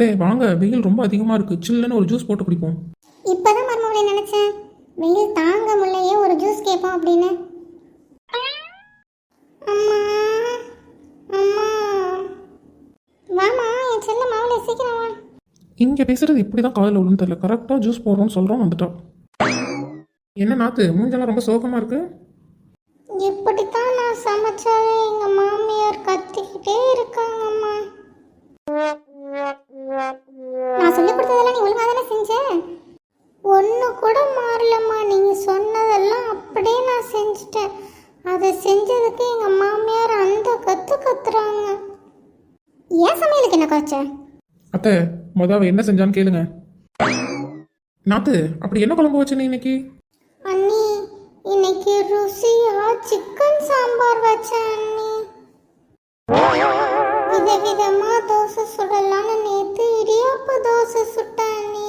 அத்தை வாங்க, வெயில் ரொம்ப அதிகமாக இருக்குது, சில்லுன்னு ஒரு ஜூஸ் போட்டு குடிப்போம். இப்பதான் மருமகளை நினைச்சேன், வெயில் தாங்க முடியலையே ஒரு ஜூஸ் கேட்போம் அப்படின்னு. அம்மா அம்மா வாமா என் செல்ல மாவுளை சீக்கிரம் வா. இங்கே பேசுறது இப்படி தான் காதில் விழுன்னு தெரியல, கரெக்டாக ஜூஸ் போடுறோம்னு சொல்கிறோம் வந்துட்டா. என்ன நாத்து மூஞ்செல்லாம் ரொம்ப சோகமாக இருக்குது? இப்படித்தான் நான் சமைச்சாலும் எங்க மாமியார் கத்திக்கிட்டே இருக்காங்கம்மா. நான் சொல்லி கொடுத்ததெல்லாம் நீ ஒழுங்கா தானே செஞ்ச? ஒன்று கூட மாறலம்மா, நீங்க சொன்னதெல்லாம் அப்படியே நான் செஞ்சுட்டேன். அதை செஞ்சதுக்கு எங்க மாமியார் அந்த கத்து கத்துறாங்க. ஏன் சமையலுக்கு என்ன காய்ச்ச? அத்தை அவ என்ன செஞ்சான்னு கேளுங்க. நாத்து அப்படி என்ன குழம்பு வச்சு நீ இன்னைக்கு? அண்ணி இன்னைக்கு ருசியா சிக்கன் சாம்பார் வச்சேன் அண்ணி. விதவிதமா தோசை சுடலான்னு நேத்து இடியாப்ப தோசை சுட்டேன் அண்ணி.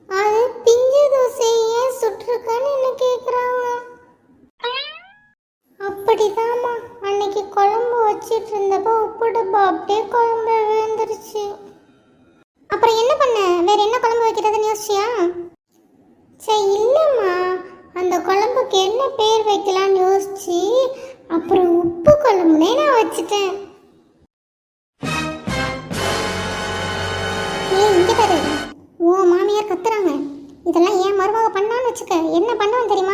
அது பிஞ்சு தோசை ஏன் சுட்டிருக்கன்னு என்ன கேக்குறாங்க. அப்படிதாம்மா அன்னைக்கு குழம்பு வச்சிட்டு இருந்தப்ப உப்பு டப்பா அப்படியே குழம்பு விழுந்துருச்சு. அப்புறம் என்ன பண்ண? வேற என்ன குழம்பு வைக்கிறதுன்னு யோசிச்சியா? சரி இல்லம்மா, அந்த குழம்புக்கு என்ன பேர் வைக்கலாம்னு யோசிச்சு அப்புறம் உப்பு குழம்புனே நான் வச்சுட்டேன். இங்க பாரு, ஓ மாமியார் கத்துறாங்க. இதெல்லாம் ஏன் மருமக பண்ணான்னு வச்சுக்க என்ன பண்ணுவேன் தெரியுமா?